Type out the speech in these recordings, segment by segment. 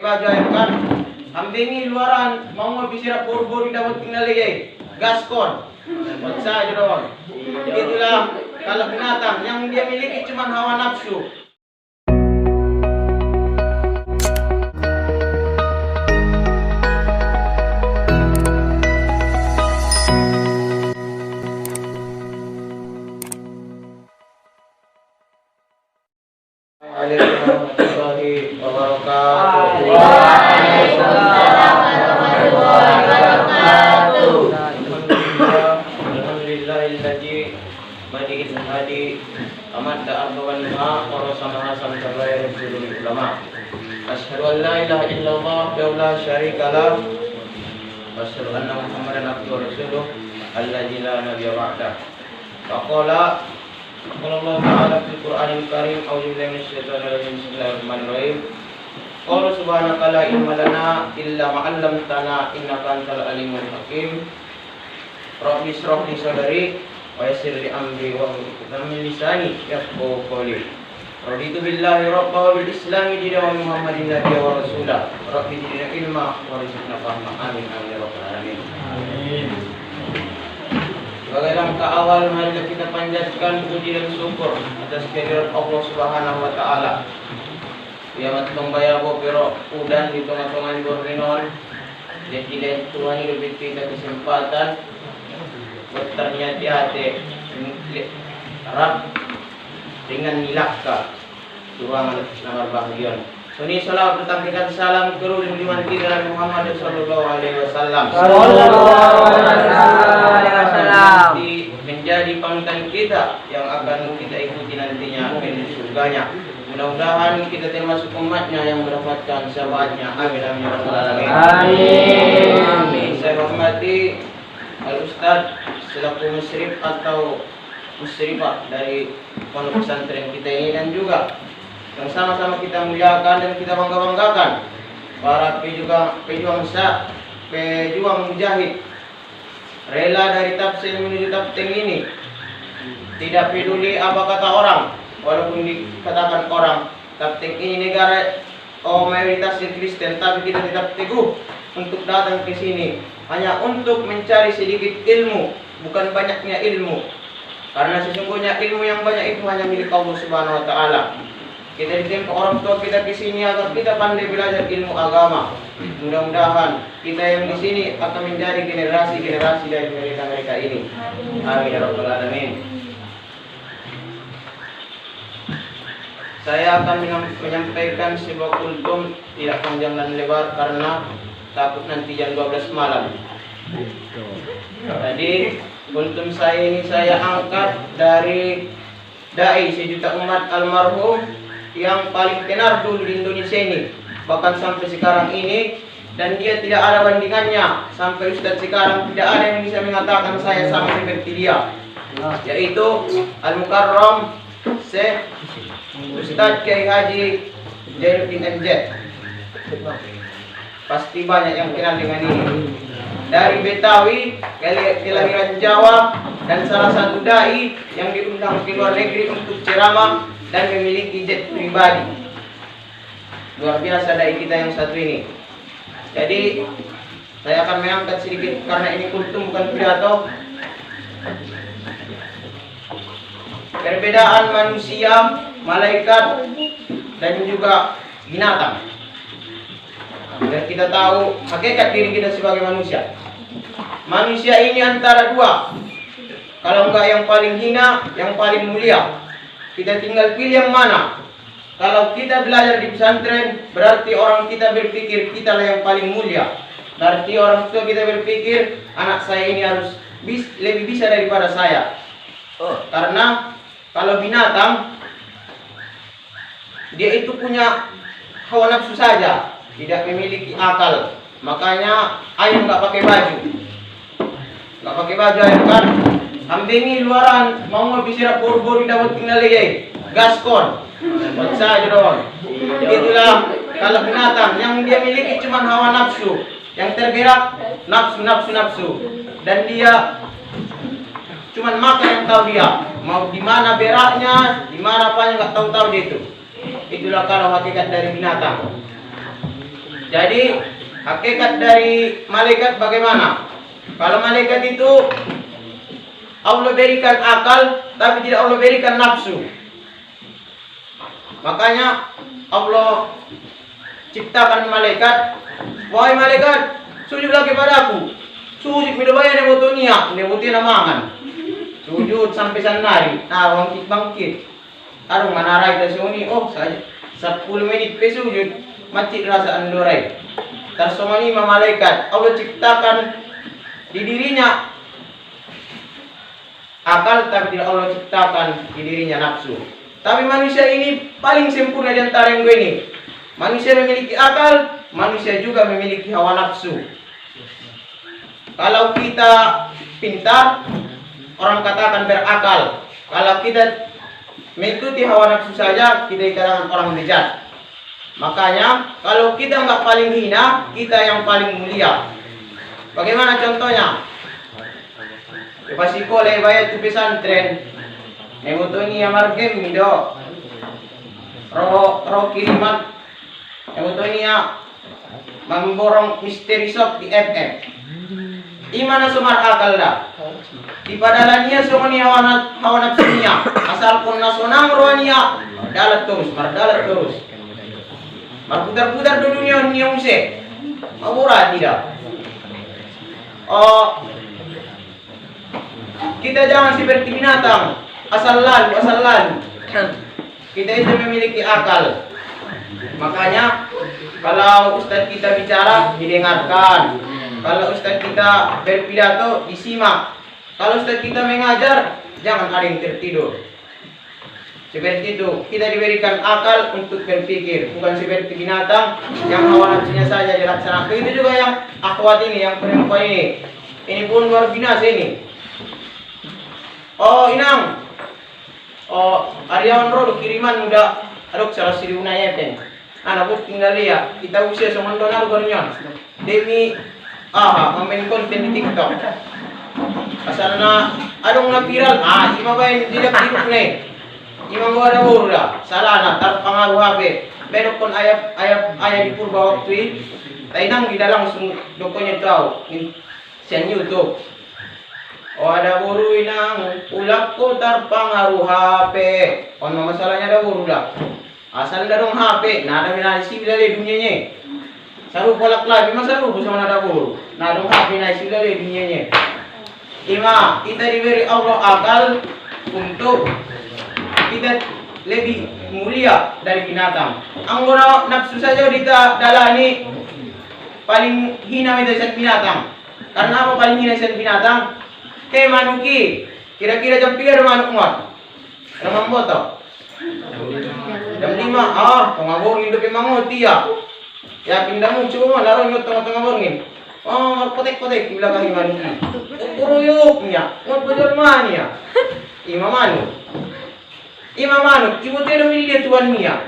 baju ayam kan. Ambingi luaran, mau bisirap buru-buru dapat tinggal lagi. Gaskon. Paksa aja dong. Itulah kalau binatang yang dia miliki cuma hawa nafsu. Waalaikumsalam warahmatullahi wabarakatuh. Waalaikumsalam warahmatullahi wabarakatuh. Alhamdulillahilladzi badi'il hadi amadda ardawan ma warasamaha samsabaya rasulul ulama. Asyhadu an la ilaha illallah wa la syarika lah. Asyhadu anna Muhammadan abduhu wa rasuluh alladzi la nabiyya ba'dah. Faqala Allah Ta'ala fil Qur'anil Karim, a'udzu billahi minasyaitonir rajim, bismillahirrahmanirrahim. Qala subhanaka la ilma lana illa ma 'allamtana innaka antal alimul hakim. Rabbi shrah li sadri wa yassir li amri wa hlul min lisani yafqahu qawli. Raditu billahi rabban wa bil islami dinan wa Muhammadin nabiyyan wa rasulah. Rabbi zidna ilma wa rizqna fahma. Amin amin ya rabbal alamin. Amin. Sebagai langkah awal, mari kita panjatkan puji dan syukur atas kehadirat Allah Subhanahu wa Ta'ala. Kiamat membayar bopero udan di tengah-tengah borrinon. Jadi Tuhan lebih kita kesempatan berternyati hati Arab dengan nilakka ruangan nomor bahagian. Suni salam bertampilkan salam kerul liman kita Muhammad sallallahu alaihi wasallam. Menjadi panutan kita yang akan kita ikuti nantinya di surganya. Mudah-mudahan kita termasuk umatnya yang mendapatkan syafaatnya. Amin amin ya rabbal alamin. Amin. Saya hormati Al-Ustaz selaku musyrif atau musyrifah dari pondok pesantren kita ini, dan juga yang sama-sama kita muliakan dan kita bangga-banggakan para pejuang mujahid rela dari tafsir menuju tafsir ini. Tidak peduli apa kata orang, walaupun dikatakan orang tafsir ini negara mayoritasnya Kristen, tapi kita tetap teguh untuk datang ke sini hanya untuk mencari sedikit ilmu, bukan banyaknya ilmu. Karena sesungguhnya ilmu yang banyak itu hanya milik Allah Subhanahu wa Ta'ala. Kita ditimpa orang tua kita di sini agar kita pandai belajar ilmu agama. Mudah-mudahan kita yang di sini akan menjadi generasi-generasi dari mereka ini. Amin ya rabbal alamin. Saya akan menyampaikan sebuah kultum tidak panjang dan lebar karena takut nanti jam 12 malam. Tadi kultum saya ini saya angkat dari dai sejuta umat almarhum yang paling tenar dulu di Indonesia ini, bahkan sampai sekarang ini, dan dia tidak ada bandingannya. Sampai Ustadz sekarang tidak ada yang bisa mengatakan saya sama seperti dia, yaitu Al-Mukarram Syekh Ustadz Kiai Haji Jainuddin MZ. Pasti banyak yang kenal dengan ini. Dari Betawi, kelahiran Jawa, dan salah satu dai yang diundang ke luar negeri untuk ceramah dan memiliki jet pribadi. Luar biasa dai kita yang satu ini. Jadi saya akan mengangkat sedikit karena ini kultum bukan pidato. Perbedaan manusia, malaikat, dan juga binatang. Dan kita tahu hakikat diri kita sebagai manusia. Manusia ini antara dua. Kalau enggak yang paling hina, yang paling mulia. Kita tinggal pilih yang mana. Kalau kita belajar di pesantren, berarti orang kita berpikir kita lah yang paling mulia. Berarti orang tua kita berpikir anak saya ini harus lebih bisa daripada saya. Karena kalau binatang, dia itu punya hawa nafsu saja, tidak memiliki akal. Makanya ayam nggak pakai baju, ayam kan. Ambingi luaran, mau bisirap buru-buru dapat tinggal lagi. Gaskon. Paksa aja dong. Itulah kalau binatang yang dia miliki cuma hawa nafsu, yang tergerak nafsu. Dan dia cuma makan yang tahu dia. Mau di mana beraknya, di mana apanya nggak tahu dia itu. Itulah kalau hakikat dari binatang. Jadi hakikat dari malaikat bagaimana? Kalau malaikat itu Allah berikan akal, tapi tidak Allah berikan nafsu. Makanya Allah ciptakan malaikat. Wahai malaikat, sujudlah kepadaku. Sujud midabaya nebotonia, nebotia namangan. Sujud sampai sanari. Nah, bangkit. Arung manarai tasuni. Oh, saja 10 menit pesujud. Mati rasa andorai. Tarsomani malaikat. Allah ciptakan di dirinya akal, tapi tidak Allah ciptakan di dirinya nafsu. Tapi manusia ini paling sempurna di antara yang dua ini. Manusia memiliki akal, manusia juga memiliki hawa nafsu. Kalau kita pintar, orang katakan berakal. Kalau kita mengikuti hawa nafsu saja, kita dikatakan orang bejat. Makanya kalau kita nggak paling hina, kita yang paling mulia. Bagaimana contohnya? Pasiko lebay tu pesantren. Nemutoni amargem mido. Ro kiriman. Nemutoni memborong misteri shop di FM. Imana sumar akal dah. Di padalania sumoni hawa nafsunya. Asal pun nasonang rohania dalat terus, mardalat terus. Berputar-putar di dunia niungse. Murah tidak. Oh, kita jangan seperti binatang, asal lalu. Kita itu memiliki akal. Makanya kalau ustaz kita bicara didengarkan. Kalau ustaz kita berpidato disimak. Kalau ustaz kita mengajar jangan ada yang tertidur. Seperti itu, kita diberikan akal untuk berpikir, bukan seperti binatang yang hawa nafsunya saja dilaksanakan. Itu juga yang akhwat ini, yang perempuan ini. Ini pun luar biasa ini. Oh, inang. Oh, Aryawan Rodo kiriman muda. Aduk salah siri unaya pen. Anak pun tinggal lihat. Kita usia sama donar gornyon. Demi main konten di TikTok. Asalnya adong na viral. Ima ba yung tidak nih. Imam gua ada urula, salah na terpengaruh HP. Benok pun ayah di purba waktu ini. Tainang di dalam dokonya tahu. Sian YouTube. Oh ada buru inang, ulakku terpengaruh HP. Oh masalahnya ada urula. Asal ada dong HP, nah ada minasi dari dunianya. Saru polak lagi, masa lu sama ada buru. Nah dong HP minasi dari dunianya. Ima, kita diberi Allah akal untuk kita lebih mulia dari binatang. Anggora nafsu saja kita dalani paling hina dari binatang. Karena apa paling hina dari binatang? Kayak manuki. Kira-kira jam 3 manuk muat. Ramang boto. Jam 5, pengabur hidup emang ya. Yakin damu cuma laro ngot tengah-tengah borngin. Oh, potek-potek di belakang manuki. Kuruyuknya, ngot bojol mania. Imam Manuk, ibu tidak milih tuan Mia.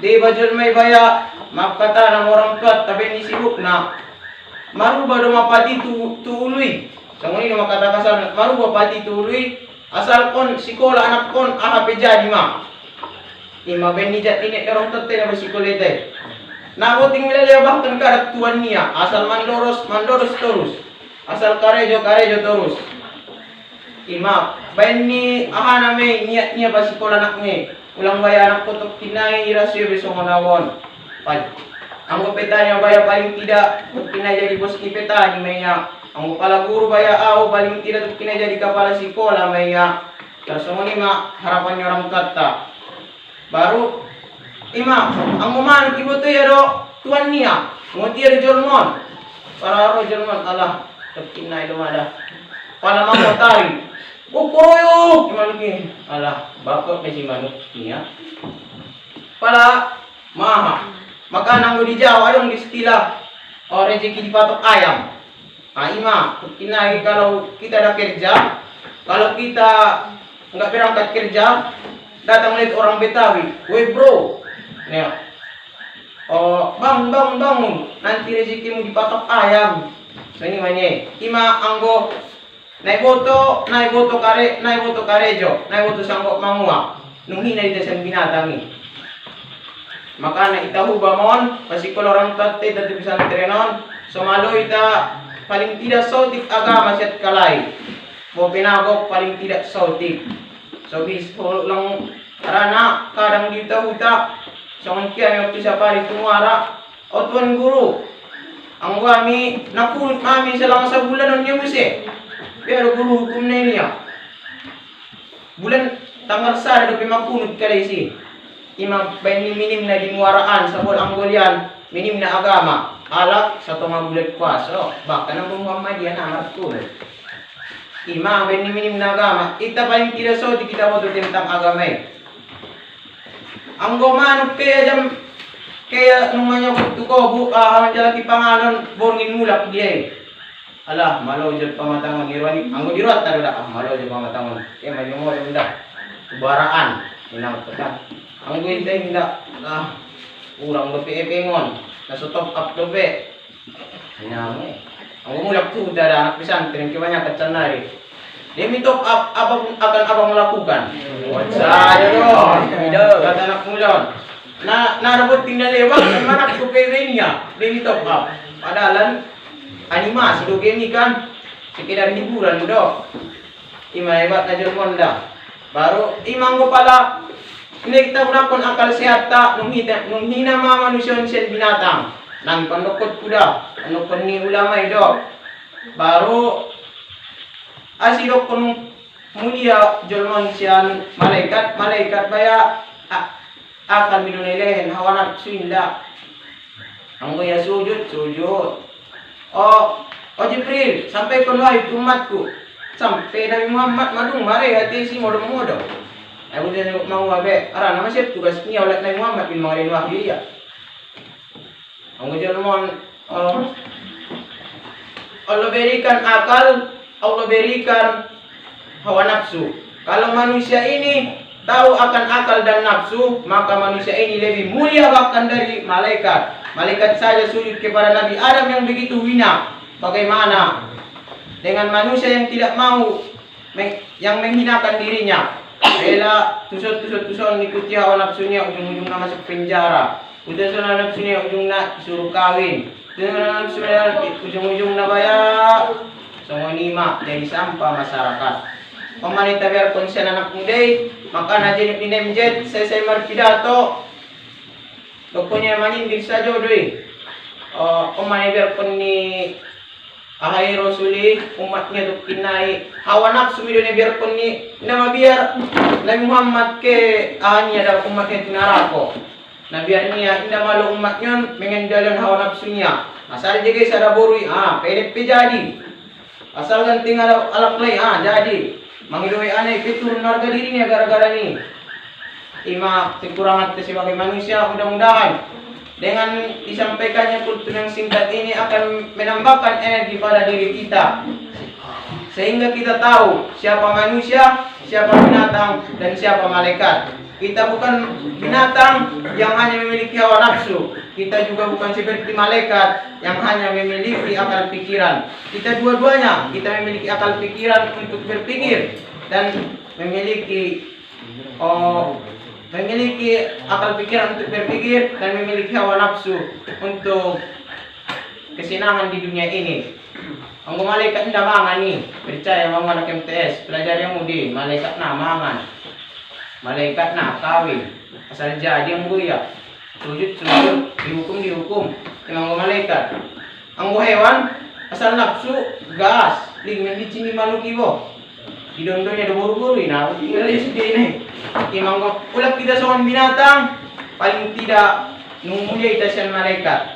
Di bajul may baya, maaf kata ng orang tua, tapi ni sibuk na. Maru baru mapati tuului. Sanguni na makata kasal, maru mapati tuului. Asal kon sikola anak kon ahape jadi ma. Ima benijat ini orang tua na bersikolete. Nakoting milaya bahkan karat tuan Mia. Asal mandoros terus. Asal karejo terus. Ima, bayan ni name niya ba sekolah anak ni. Ulang baya anak ko tok tinay irasyo besok manawon. Ang petanya baya paling tidak tok tinay jadi bos ni peta ni maya. Ang kepala guru baya paling tidak tok tinay jadi kepala sekolah maya. Terus ni ma harapannya orang kata. Baru ima, ang uman ibu tu ya do tuan niya. Ngotir Jerman. Para ro Jerman Allah tok tinay lumada. Pala mamotari. Kukuroyo, gimana ni? Alah, bakot may si manuk niya. Pala, maha. Makanang mo di Jawa, ayong di setila. O rezeki di patok ayam. Ima, kinai kalau kita ada kerja, kalau kita nggak berangkat kerja, datang lihat orang Betawi. Woi bro, nih. Oh, bang, nanti rezekimu di patok ayam. So ini mana? Ima anggo. Naik boto karejo, naik boto sanggok mangua. Nung hina di desan binatang ni. Maka na itahu bamon pasikol orang tate dati pesantrenon somalo ita paling tidak sautik agama siat kalai. Bo pinagok paling tidak sautik. So bisul lang arana kadang dita huta songon kia waktu sapari tumuara otuan guru. Ang kami nakunut mami selama sebulan on muse. Pero guru hukum na niya. Bulan tanggal sada do makunut kalay si. Imam minim na dimuaraan sa bol Anggolian, minim na agama. Alak sa mga bulat kwaso. Baka na Muhammadian amat ko. Imam minim na agama. Ita paling tidak so di kita mo tentang agama. Ang gomanok kaya nung manyo ko jalaki panganon borngin mulak dia. Alah, malo jud pamatangon irwani. Ang dirat taro da malo jud pamatangon. Kaya may mo nda. Tubaraan inang tekan. Ang guinte nda urang do pengon. Nasutop up do pe. Inang ang mulak tu da anak pisan tren kiwanya kacanari. Demi top up apa akan abang lakukan. Saya do. Kata anak mulon. Narabot tinggal lewat mana ko pewenya demi top up. Padahal animasi do game kan sekedar hiburan do. Ima hebat na Monda. Baru imang ko pala ini kita gunakan akal sehat tak nung hina mga manusia sel binatang. Nang pandokot kuda, ano kon ni ulama do. Baru asidok kon mulia jolmon sian malaikat baya akal minunilehen hawa nafsu inda. Ang ya sujud. Oh Jibril, sampai kon wahai umatku. Sampai Nabi Muhammad madung mare hati si modo-modo. Aku dia mau abe, ara nama siap tugasnya oleh Nabi Muhammad bin Marin wahyu ya. Ang jolmon Allah berikan akal, Allah berikan hawa nafsu. Kalau manusia ini tahu akan akal dan nafsu, maka manusia ini lebih mulia bahkan dari malaikat. Malaikat saja sujud kepada Nabi Adam yang begitu hina. Bagaimana dengan manusia yang tidak mau yang menghinakan dirinya? Bela tusut-tusut ikuti hawa nafsunya, ujung-ujungnya masuk penjara. Udah hawa nafsunya ujungnya disuruh kawin. Dengan nafsunya ujung-ujungnya bayar. Semua nima jadi sampah masyarakat. Pemerintah biar konsen anak muda, maka najin inemjet saya marpidato. Pokoknya manin bisa jodoh. Pemerintah biar koni ahai rasuli umatnya tuh kinai hawa nafsu midone biar koni nama biar Nabi Muhammad ke ahanya dalam umatnya tinarako. Nah biar niya indah malu umatnya mengendalikan hawa nafsunya. Asal jaga sada borui PDP jadi. Asal kan tinggal alak lain jadi. Mangidoi aneh fitur harga dirinya gara-gara ini. Ima kekurangan sebagai manusia mudah-mudahan dengan disampaikannya kultur yang singkat ini akan menambahkan energi pada diri kita. Sehingga kita tahu siapa manusia, siapa binatang, dan siapa malaikat. Kita bukan binatang yang hanya memiliki hawa nafsu. Kita juga bukan seperti malaikat yang hanya memiliki akal pikiran. Kita dua-duanya, kita memiliki akal pikiran untuk berpikir dan memiliki akal pikiran untuk berpikir dan memiliki hawa nafsu untuk kesenangan di dunia ini. Ang malaikat nda mangan ni, percaya mga anak MTS, pelajar yang mudi, malaikat na mangan. Malaikat na kawin. Asal jadi ang buya. Sujud, dihukum. Ang malaikat. Ang hewan, asal nafsu, gas. Ling di manuk ibo. Idondonya ada buru-buru nah, tinggal sedih nih. Imang ulap kita soal binatang, paling tidak nunggunya kita sian malaikat.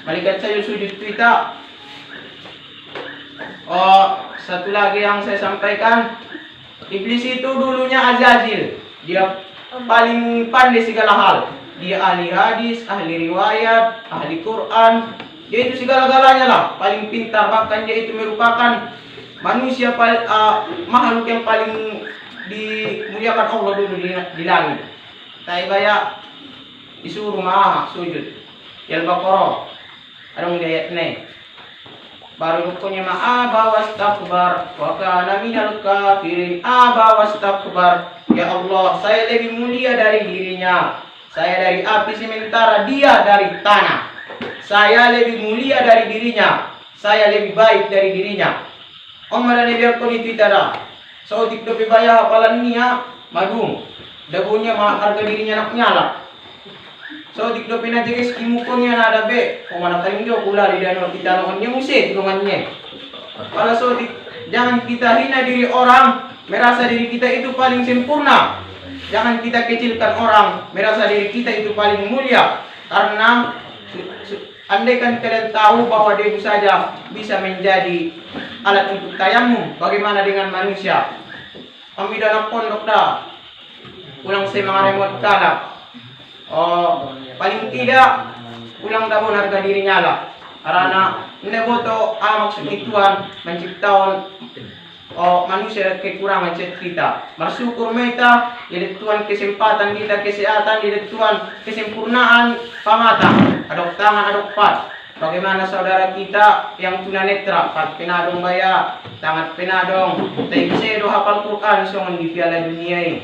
Malaikat saya sujud kita. Satu lagi yang saya sampaikan, iblis itu dulunya Azazil. Dia paling pandai segala hal. Dia ahli hadis, ahli riwayat, ahli Quran. Dia itu segala-galanya lah, paling pintar. Bahkan dia itu merupakan manusia makhluk yang paling dimuliakan Allah dulu di langit. Taibaya disuruh sujud. Al-Baqarah. Ada ayat ini. Baru hukumnya aba wastakbar wa kana minal kafirin. Aba wastakbar. Ya Allah, saya lebih mulia dari dirinya. Saya dari api sementara dia dari tanah. Saya lebih mulia dari dirinya. Saya lebih baik dari dirinya. Om ada biar ko dito itara. So tikdo pibaya hapalan niya madung. Dagunya harga dirinya nak nyala. So tikdo pinajigis imuko niya na dabe. Kung manakaling do pula di dano kita noon niya musit tulungannya. Para so jangan kita hina diri orang, merasa diri kita itu paling sempurna. Jangan kita kecilkan orang, merasa diri kita itu paling mulia. Karena andai kan kalian tahu bahwa debu saja bisa menjadi alat untuk tayamum, bagaimana dengan manusia? Kami dalam pondok dah, ulang saya mengaremot kalap. Oh, paling tidak ulang tahun harga dirinya lah. Karena neboto maksud Tuhan menciptakan manusia kekurangan kita. Bersyukur kita, jadi Tuhan kesempatan kita, kesehatan, jadi Tuhan kesempurnaan pamata, adok tangan, adok pat. Bagaimana saudara kita yang tunanetra, pat penadong baya, tangan penadong, tayo sedo hafal Quran, so di Piala Dunia ini.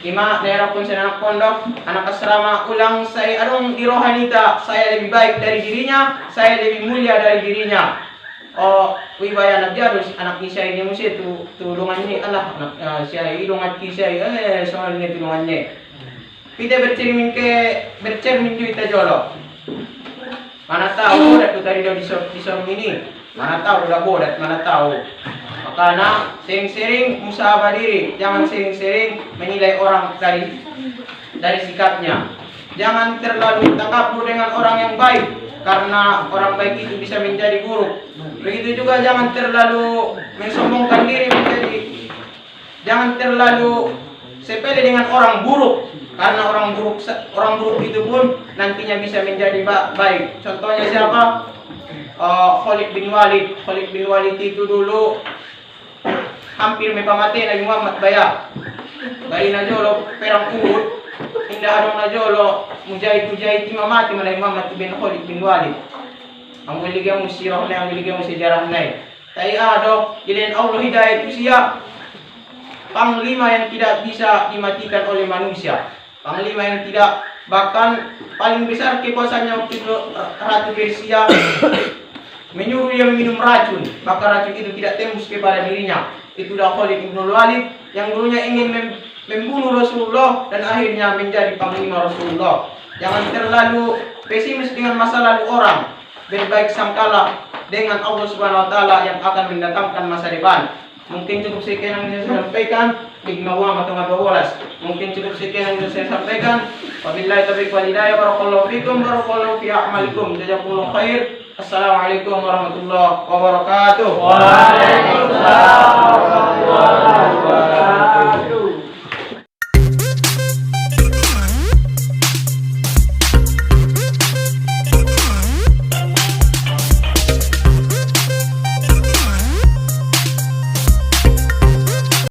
Lima, daerah pun saya anak pondok, anak asrama, ulang saya adong di rohanita, saya lebih baik dari dirinya, saya lebih mulia dari dirinya. Wibaya anak jarus, anak kisah ini mesti tulungannya, alah, siya ilungan kisah, soalnya tulungannya. Kita bercermin kita jolo. Mana tahu, dat tadi dah disom ini, mana tahu dah bodat, mana tahu. Makanya sering-sering musabah diri, jangan sering-sering menilai orang dari sikapnya. Jangan terlalu takabur dengan orang yang baik, karena orang baik itu bisa menjadi buruk. Begitu juga jangan terlalu mensombongkan diri jangan terlalu sepele dengan orang buruk, karena orang buruk itu pun nantinya bisa menjadi baik. Contohnya siapa? Khalid bin Walid itu dulu hampir mepamati na Muhammad baya. Bayi na jolo perang Uhud, indah adong na jolo mujahid mamati man Muhammad bin Khalid bin Walid. Ang wiligyan mo sirah na, ang wiligyan mo sejarah na. Tayo jadiin Allah hidayah itu siya. Panglima yang tidak bisa dimatikan oleh manusia. Panglima yang tidak, bahkan paling besar kekuasaannya waktu itu Ratu Persia menyuruh dia minum racun, maka racun itu tidak tembus kepada dirinya. Itulah Khalid bin Walid yang dulunya ingin membunuh Rasulullah dan akhirnya menjadi panglima Rasulullah. Jangan terlalu pesimis dengan masa lalu orang. Berbaik sangkalah dengan Allah Subhanahu wa taala yang akan mendatangkan masa depan. Mungkin cukup sekian yang bisa saya sampaikan. Hikmah atau 12. Mungkin cukup sekian yang bisa saya sampaikan. Wabillahi taufiq wal hidayah. Barakallahu fikum, barakallahu fi a'malikum. Jazakumullahu khair. Assalamualaikum warahmatullahi wabarakatuh. Waalaikumsalam.